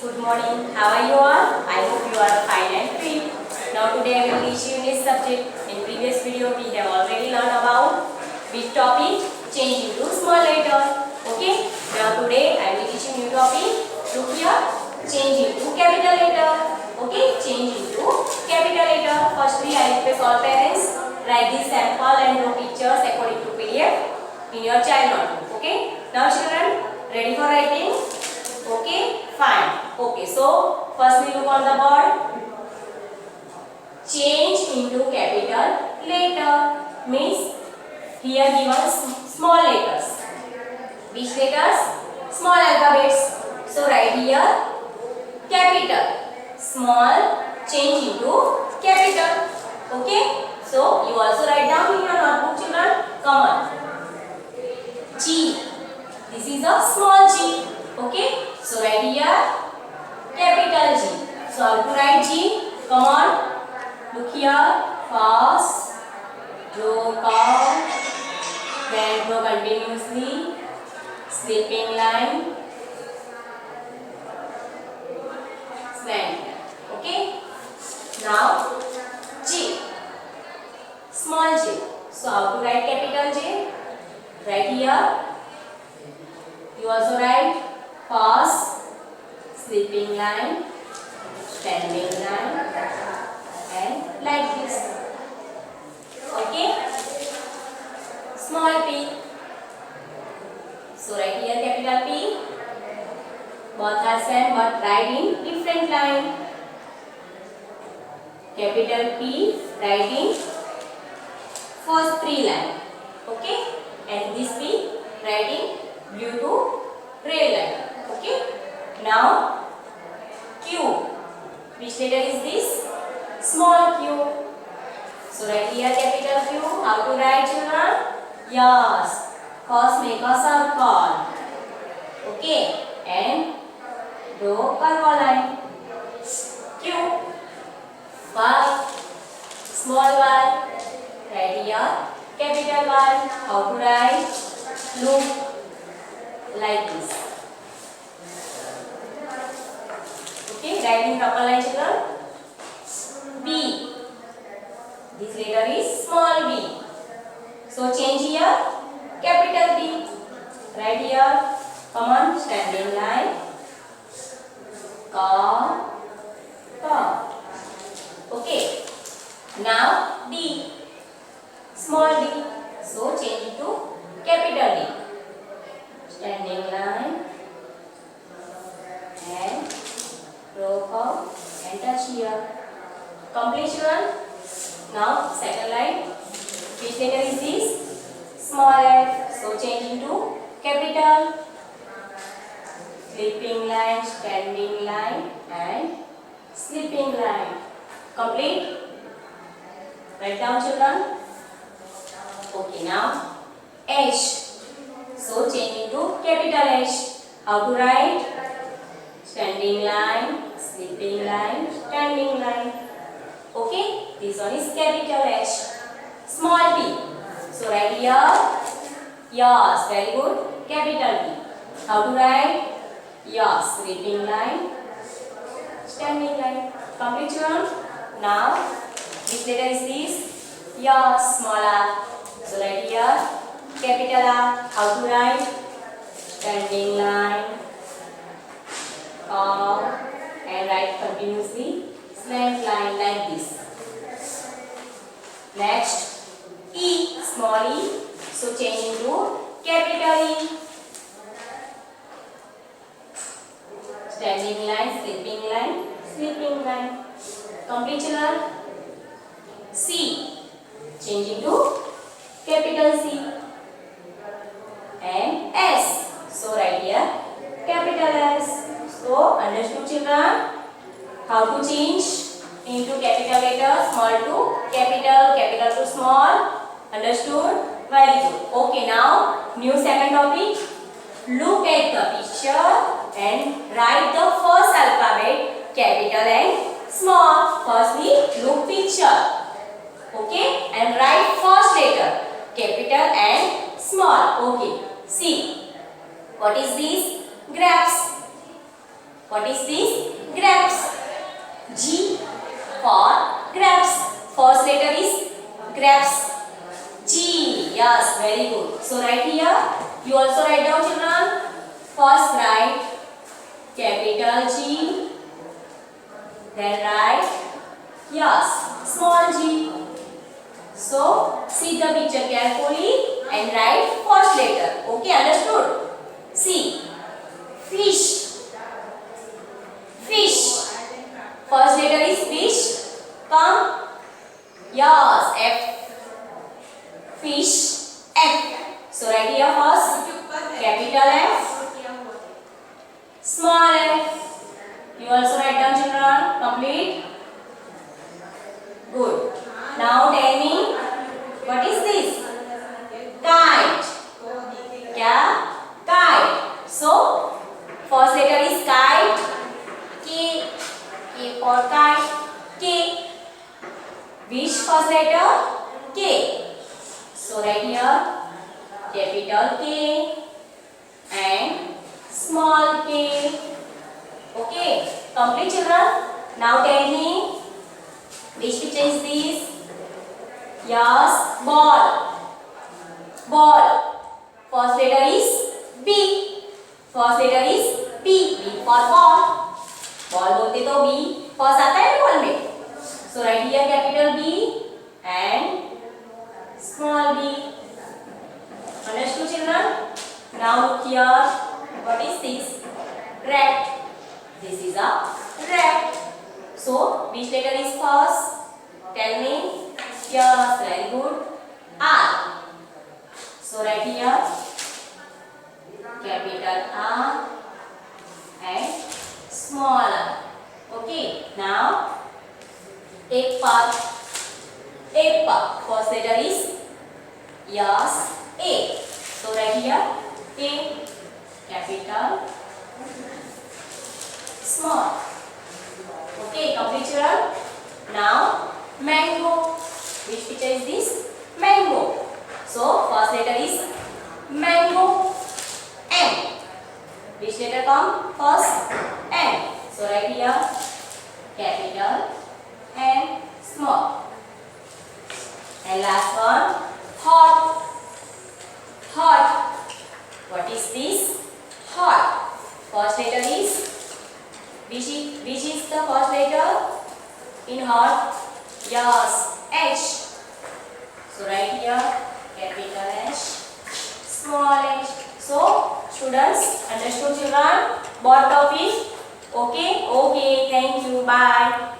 good morning. How are you all? I hope you are fine and fit. Now today I will teach you this subject. In previous video we have already learned about which topic? Change into small letter. Okay. Now today I will teach you new topic. Look here. Change into capital letter. Okay. Change into capital letter. Firstly I request all parents write this sample and draw pictures according to PDF in your child notebook. Okay. Now children, ready for writing? Okay, fine. Okay, so firstly look on the board. Change into capital letter means here given small letters. Which letters? Small alphabets. So write here capital. Small change into capital. Okay. So you also write down in your notebook, children. Come on. G. This is a small g. Okay. So write here capital G. So how to write G? Come on. Look here. First, draw curve, then draw continuously, slipping line, slant. Okay. Now G. Small G. So how to write capital J? Right here. You also write first, slipping line, standing line, and like this. Okay. Small p. So write here capital P. Both are same but write in different line. Capital P write in first three line. Okay. And this P write in blue to red line. Okay. Now Q. Which letter is this? Small q. So write here capital Q. How to write, children? Yes. First make a circle. Okay. And draw curve line. Q. Y. Small y. Write here capital Y. How to write? Look like this. Okay, write in proper line, children. B. This letter is small b. So change here capital B. Write here. Come on, standing line. Curve. Curve. Okay. Now D. Small d. So change it to capital D. Standing line and draw curve and touch here. Complete, children. Now second line. Which letter is this? Small f. So change into capital. Slipping line, standing line, and slipping line. Complete. Write down, children. Okay, now H. So change into capital H. How to write? Standing line, slipping line, standing line. Okay, this one is capital H. Small p. So write here. Yes, very good. Capital P. How to write? Yes, slipping line, standing line. Complete, children. Now, which letter is this? Yes, small r. So write here capital R. How to write? Standing line, curve, and write continuously slant line like this. Next, E. Small e. So change into capital E. Standing line, slipping line. Complete, children. C. Change into capital C. And S. So write here capital S. So understood, children? How to change into capital letter, small to capital, capital to small. Understood? Very good. Okay, now new second topic. Look at the picture and write the first alphabet, capital and small. Firstly, look picture. Okay, and write first letter, capital and small. Okay, see. What is this? Grapes. What is this? Grapes. G for grapes. First letter is grapes. G. Yes, very good. So write here. You also write down, children. First write capital G. Then write, yes, small g. So see the picture carefully and write first letter. Okay, understood? See. Fish. Fish. First letter is fish. Come. Yes, F. Fish. F. So write here first capital F. Small f. You also write down, children. Complete. Good. Now tell me, what is this? Kite. क्या? Kite. So first letter is kite. K. K for kite. K. Which first letter? K. So write here capital K and small k. Okay, complete, children. Now tell me, which picture is this? Yes, ball. Ball. First letter is B. First letter is B. B for ball. Ball बोलते तो B first आता है ball में. So write here capital B and small b. Understood, children? Now look here. What is this? Rat. This is a rat. So which letter is first? Tell me. Yes, very good. R. So write here capital R and small r. Okay. Now apple. Apple. First letter is yes, A. So write here A, capital, small. Okay, complete, children. Now mango. Which picture is this? Mango. So first letter is mango. M. Which letter come first? M. So write here capital and small. And last one, hot. Hot. What is this? Hot. First letter is, which is the first letter in hot? Yes, H. So write here capital H, small h. So students, understood, children? What topic? Okay, okay, thank you, bye.